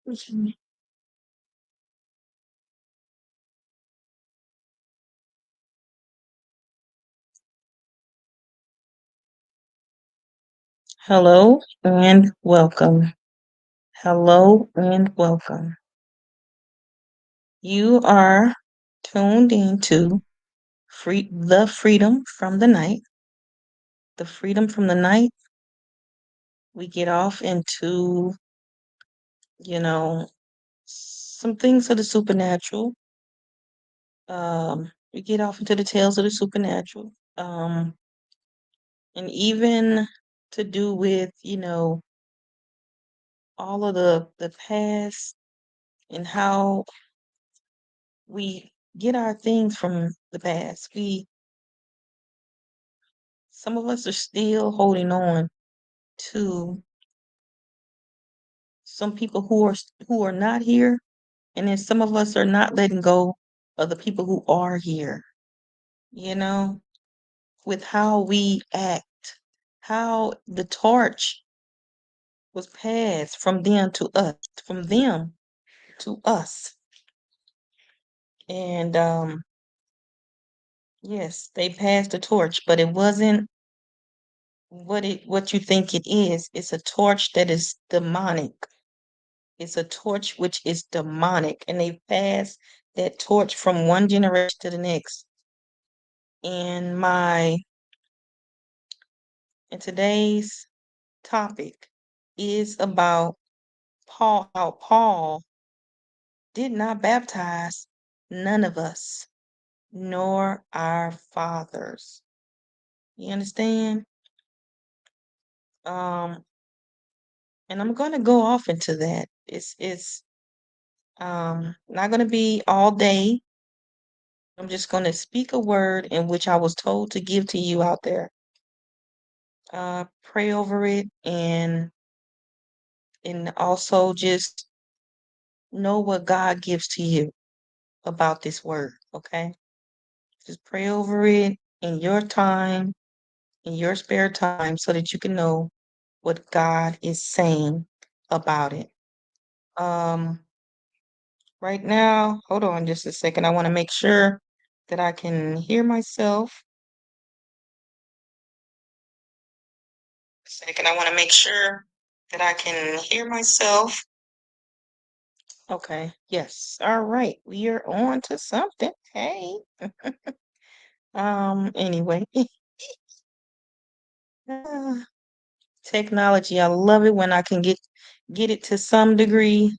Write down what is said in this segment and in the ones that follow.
Mhm. Hello and welcome. Hello and welcome. You are tuned into the freedom from the night. The freedom from the night. We get off into, you know, some things of the supernatural. We get off into the tales of the supernatural. And even to do with, all of the past and how we get our things from the past. Some of us are still holding on to some people who are not here, and then some of us are not letting go of the people who are here, you know, with how we act, how the torch was passed from them to us. And yes, they passed the torch, but it wasn't what you think it is. It's a torch that is demonic. It's a torch which is demonic, and they pass that torch from one generation to the next. And my and today's topic is about Paul, how Paul did not baptize none of us, nor our fathers. You understand? Um, and I'm gonna go off into that. It's not gonna be all day. I'm just gonna speak a word in which I was told to give to you out there. Pray over it and also just know what God gives to you about this word, okay? Just pray over it in your time, in your spare time, so that you can know what God is saying about it. Um, right now, hold on just a second. I want to make sure that I can hear myself. Second, I want to make sure that I can hear myself. Okay. Yes. All right. We are on to something. Hey. Anyway. Ah, technology. I love it when I can get it to some degree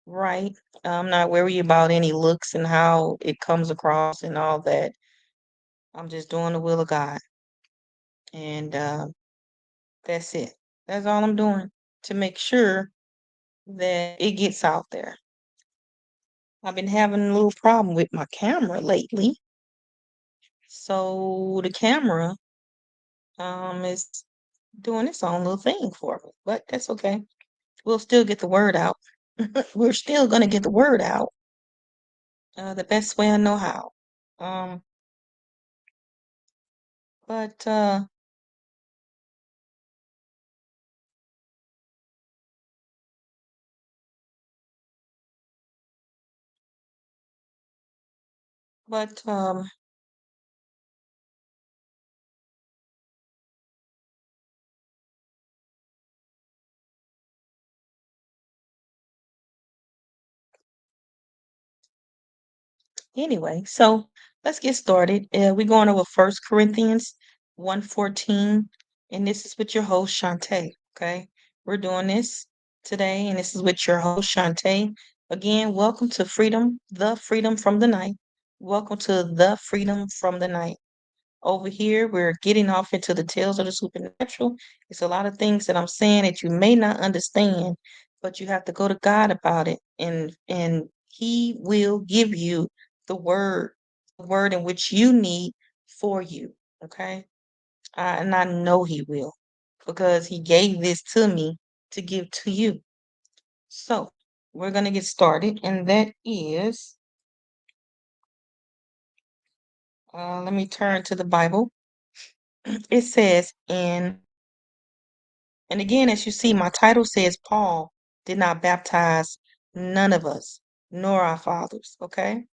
right. I'm not worried about any looks and how it comes across and all that. I'm just doing the will of God. And that's it. That's all I'm doing to make sure that it gets out there. I've been having a little problem with my camera lately. So the camera is doing its own little thing for me, but that's okay. We'll still get the word out. We're still gonna get the word out the best way I know how. Um, but but anyway, so let's get started. We're going over First Corinthians 1:14, and this is with your host Shantae. Okay, we're doing this today, and this is with your host Shantae. Again, welcome to Freedom, the Freedom from the Night. Welcome to the Freedom from the Night. Over here, we're getting off into the tales of the supernatural. It's a lot of things that I'm saying that you may not understand, but you have to go to God about it, and He will give you the word in which you need for you. Okay, and I know He will because He gave this to me to give to you. So we're gonna get started, and that is, let me turn to the Bible. It says in And again, as you see, my title says Paul did not baptize None of us, nor our fathers. Okay.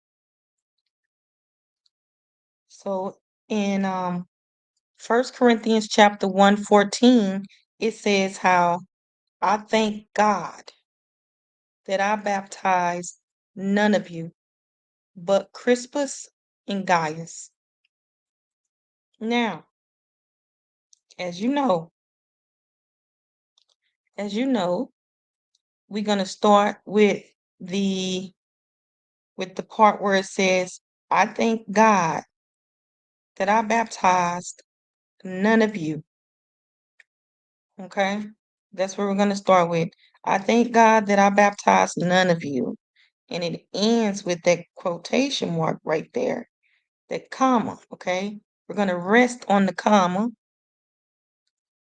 So in 1 Corinthians chapter 1:14, it says how I thank God that I baptized none of you but Crispus and Gaius. Now, as you know, as you know, we're gonna start the with the part where it says, I thank God that I baptized none of you. Okay? That's where we're gonna start with. I thank God that I baptized none of you. And it ends with that quotation mark right there, that comma, okay? We're going to rest on the comma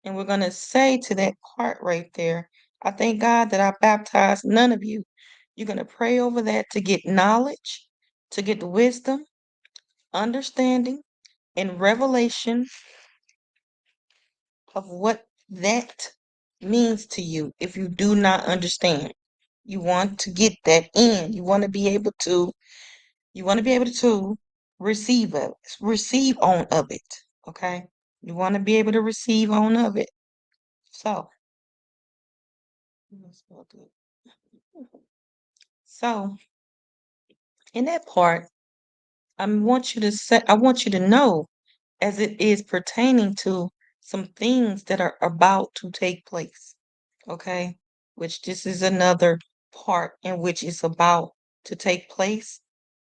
and we're going to say to that part right there, I thank God that I baptized none of you. You're going to pray over that to get knowledge, to get the wisdom, understanding, and revelation of what that means to you if you do not understand. You want to get that in. You want to be able to receive on of it. Okay. You want to be able to receive on of it. So, so in that part, I want you to know as it is pertaining to some things that are about to take place. Okay. Which this is another part in which it's about to take place,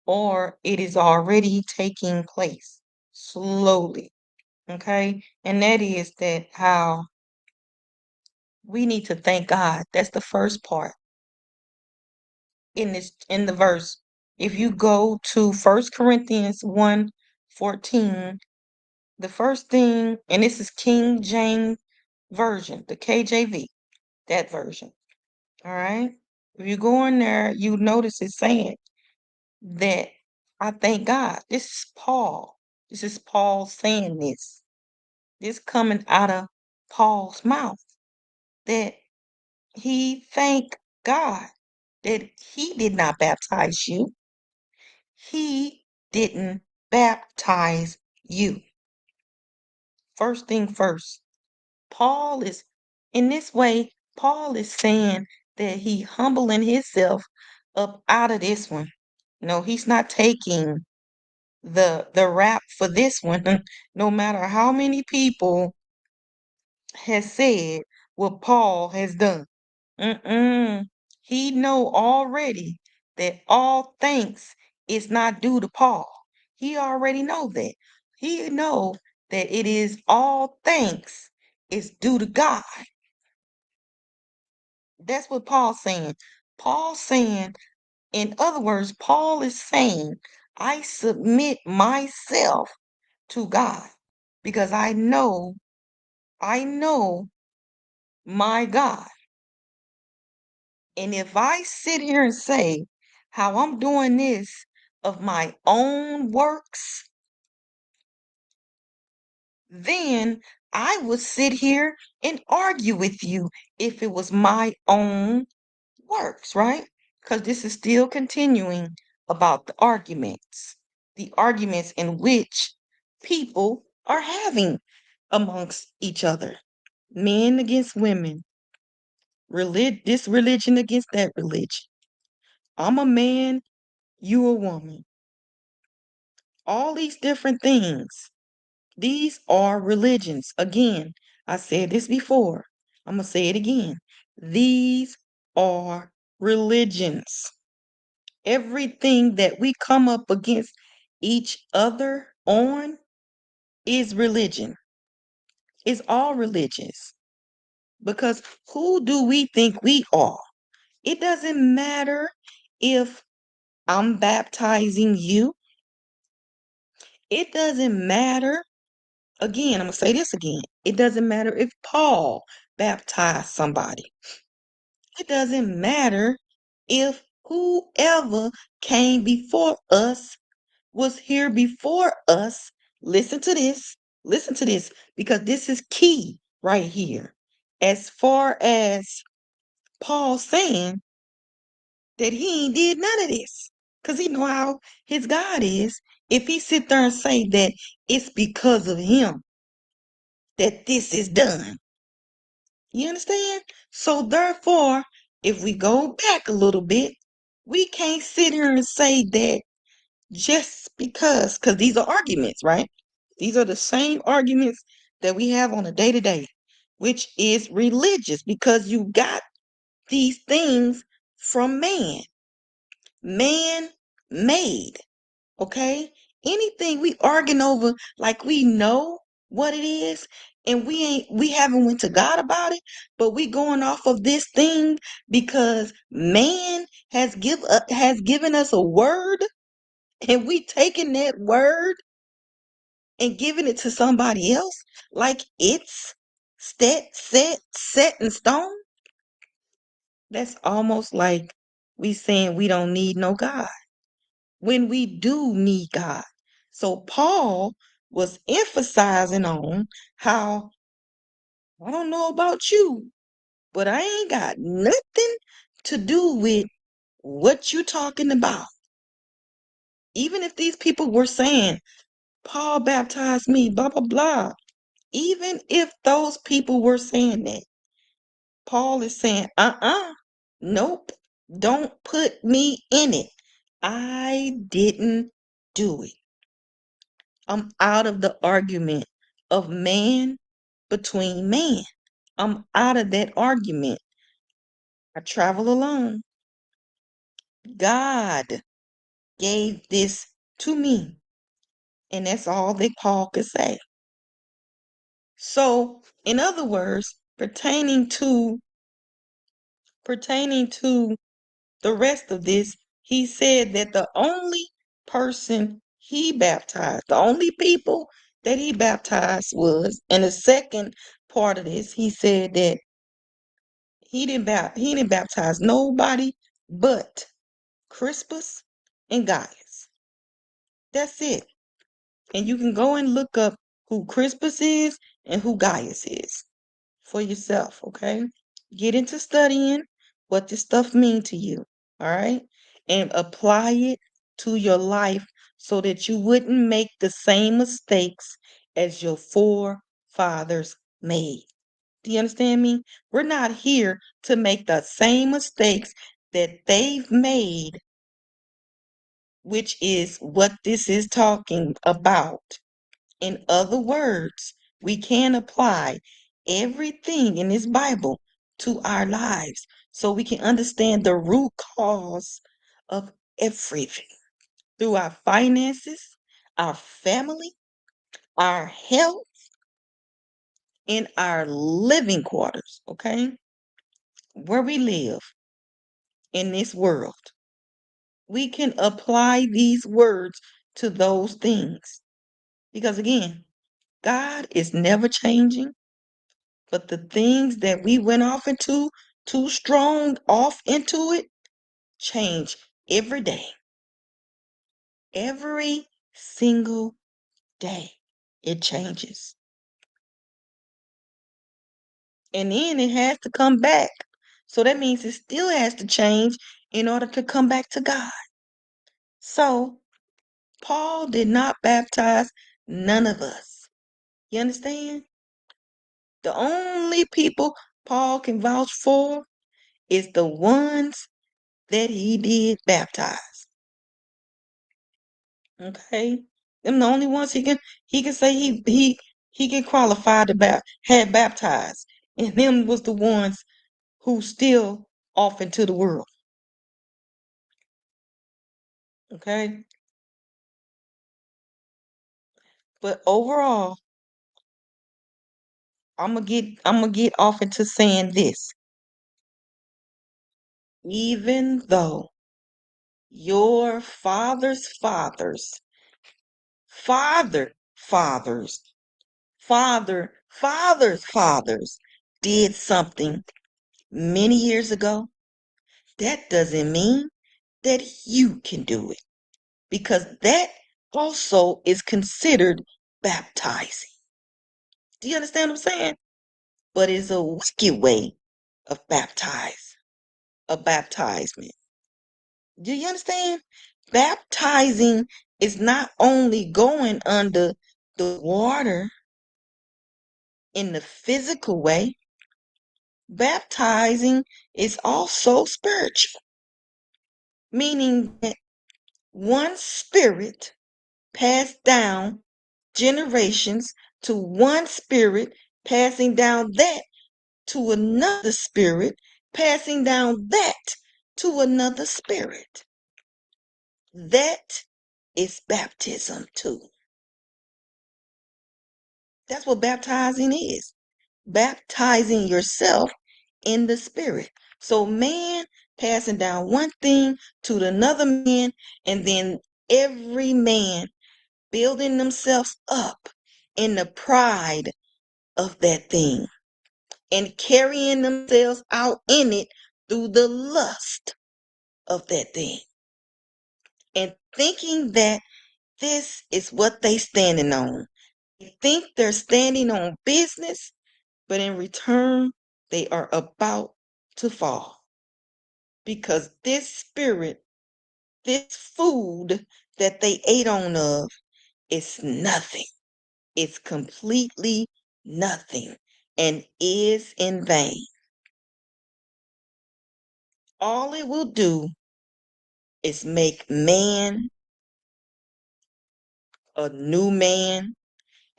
or it is already taking place slowly. Okay. And that is that how we need to thank God. That's the first part in the verse. If you go to 1 Corinthians 1:14, the first thing, and this is King James Version, the KJV, that version. All right. If you go in there, you notice it's saying that I thank God. This is Paul. This is Paul saying this. This coming out of Paul's mouth, that he thanked God that he did not baptize you. He didn't baptize you. First thing first. Paul is in this way, Paul is saying that he humbling himself up out of this one. No, he's not taking the rap for this one, no matter how many people has said what Paul has done. Mm-mm. He know already that all thanks is not due to Paul. He already know that. He know that it is all thanks is due to God. That's what Paul's saying. Paul's saying, in other words, Paul is saying, I submit myself to God because I know my God. And if I sit here and say how I'm doing this of my own works, then I would sit here and argue with you if it was my own works, right? Because this is still continuing about the arguments in which people are having amongst each other, men against women, this religion against that religion. I'm a man, you a woman. All these different things. These are religions. Again, I said this before. I'm going to say it again. These are religions. Everything that we come up against each other on is religion. It's all religious. Because who do we think we are? It doesn't matter if I'm baptizing you. It doesn't matter. Again, I'm going to say this again. It doesn't matter if Paul baptized somebody. It doesn't matter if whoever came before us was here before us. Listen to this, because this is key right here. As far as Paul saying, that he ain't did none of this. Because he know how his God is. If he sit there and say that it's because of him that this is done. You understand? So therefore, if we go back a little bit, we can't sit here and say that just because these are arguments, right? These are the same arguments that we have on a day to day, which is religious because you got these things from man, man made. Okay? Anything we arguing over like we know what it is and we haven't went to God about it, but we going off of this thing because man has given us a word and we taking that word and giving it to somebody else like it's set in stone. That's almost like we saying we don't need no God when we do need God. So Paul was emphasizing on how I don't know about you, but I ain't got nothing to do with what you talking about. Even if these people were saying, Paul baptized me, blah, blah, blah. Even if those people were saying that, Paul is saying, nope, don't put me in it. I didn't do it. I'm out of the argument of man between man. I'm out of that argument. I travel alone. God gave this to me. And that's all that Paul could say. So, in other words, pertaining to the rest of this, he said that the only person he baptized, the only people that he baptized was, and the second part of this, he said that he didn't baptize nobody but Crispus and Gaius. That's it. And you can go and look up who Crispus is and who Gaius is for yourself, okay? Get into studying what this stuff mean to you, all right? And apply it to your life so that you wouldn't make the same mistakes as your forefathers made. Do you understand me? We're not here to make the same mistakes that they've made, which is what this is talking about. In other words, we can apply everything in this Bible to our lives so we can understand the root cause of everything through our finances, our family, our health, and our living quarters, okay? Where we live in this world. We can apply these words to those things. Because again, God is never changing. But the things that we went off into, too strong off into it, change every day. Every single day, it changes. And then it has to come back. So that means it still has to change in order to come back to God. So Paul did not baptize none of us. You understand? The only people Paul can vouch for is the ones that he did baptize. Okay, them the only ones he can say he can qualify to had baptized, and them was the ones who still off into the world. Okay, but overall, I'm gonna get off into saying this. Even though your father fathers, fathers did something many years ago, that doesn't mean that you can do it because that also is considered baptizing. Do you understand what I'm saying? But it's a wicked way of baptizement. Do you understand? Baptizing is not only going under the water in the physical way, baptizing is also spiritual, meaning that one spirit passed down generations to one spirit, passing down that to another spirit, passing down that to another spirit. That is baptism too. That's what baptizing is. Baptizing yourself in the spirit. So man passing down one thing to another man, and then every man building themselves up in the pride of that thing and carrying themselves out in it through the lust of that thing and thinking that this is what they standing on. They think they're standing on business, but in return, they are about to fall because this spirit, this food that they ate on of is nothing. It's completely nothing and is in vain. All it will do is make man a new man,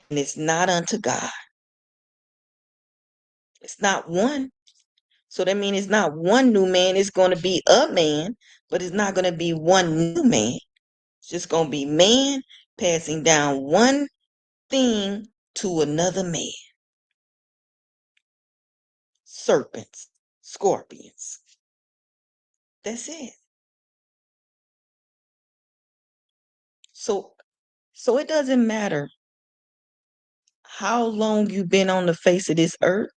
and it's not unto God. It's not one. So that means it's not one new man. It's going to be a man, but it's not going to be one new man. It's just going to be man passing down one thing to another man. Serpents, scorpions. That's it. So so it doesn't matter how long you've been on the face of this earth.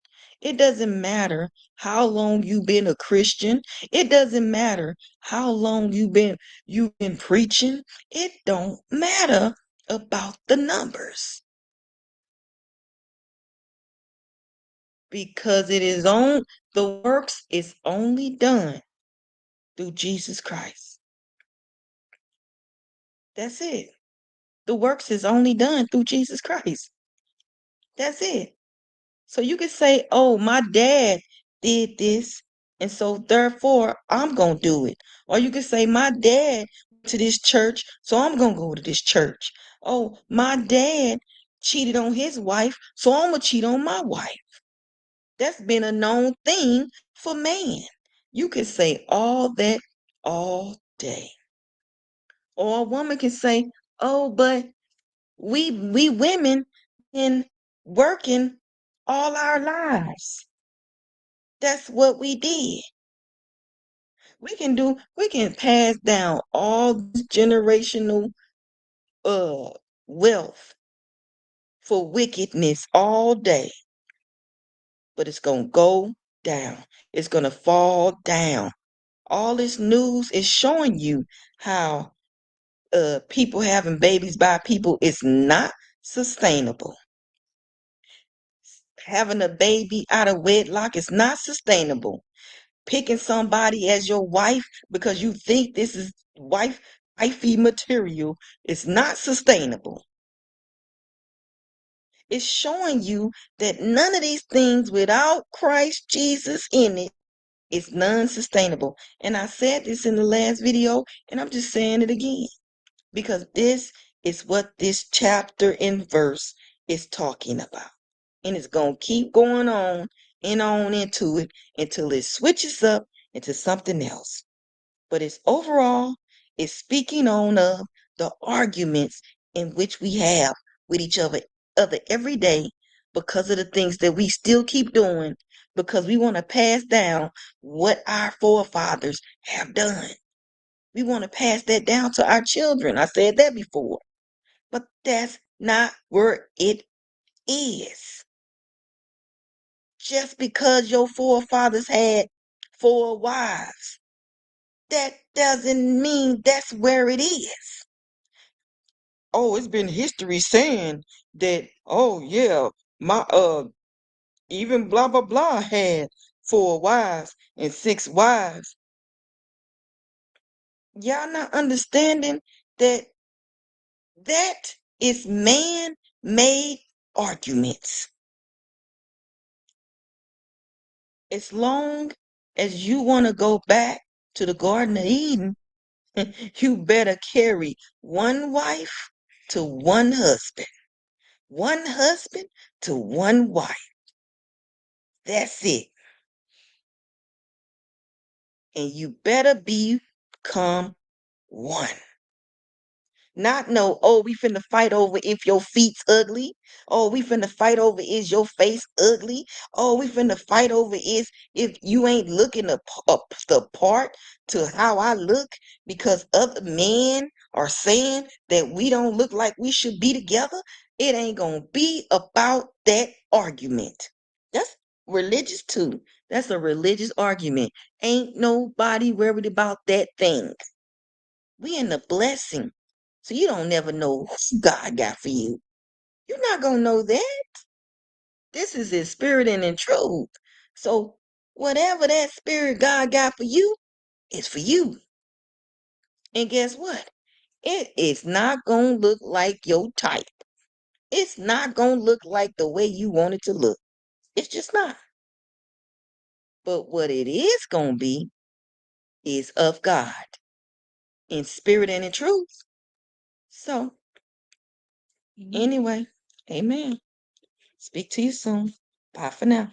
It doesn't matter how long you've been a Christian. It doesn't matter how long you've been preaching. It don't matter about the numbers because it is on the works is only done through Jesus Christ. That's it. The works is only done through Jesus Christ. That's it. So you can say, oh, my dad did this, and so therefore I'm going to do it. Or you can say, my dad went to this church, so I'm going to go to this church. Oh, my dad cheated on his wife, so I'm going to cheat on my wife. That's been a known thing for man. You can say all that all day. Or a woman can say, oh, but we women been working all our lives. That's what we did. We can pass down all this generational uh wealth for wickedness all day, but it's gonna go down. It's gonna fall down. All this news is showing you how people having babies by people is not sustainable. Having a baby out of wedlock is not sustainable. Picking somebody as your wife because you think this is wifey material is not sustainable. It's showing you that none of these things without Christ Jesus in it is non-sustainable. And I said this in the last video, and I'm just saying it again because this is what this chapter and verse is talking about. And it's going to keep going on and on into it until it switches up into something else. But it's overall, it's speaking on of the arguments in which we have with each other every day because of the things that we still keep doing because we want to pass down what our forefathers have done. We want to pass that down to our children. I said that before. But that's not where it is. Just because your forefathers had 4 wives, that doesn't mean that's where it is. Oh, it's been history saying that, oh yeah, my even blah blah blah had 4 wives and 6 wives. Y'all not understanding that that is man-made arguments. As long as you want to go back to the Garden of Eden, you better carry one wife to one husband to one wife. That's it. And you better become one. Not no, oh, we finna fight over if your feet's ugly. Oh, we finna fight over is your face ugly. Oh, we finna fight over is if you ain't looking the part to how I look because other men are saying that we don't look like we should be together. It ain't gonna be about that argument. That's religious too. That's a religious argument. Ain't nobody worried about that thing. We in the blessing. So you don't never know who God got for you. You're not gonna know that. This is in spirit and in truth. So whatever that spirit God got for you is for you. And guess what? It is not gonna look like your type. It's not gonna look like the way you want it to look. It's just not. But what it is gonna be is of God in spirit and in truth. So anyway, amen. Speak to you soon. Bye for now.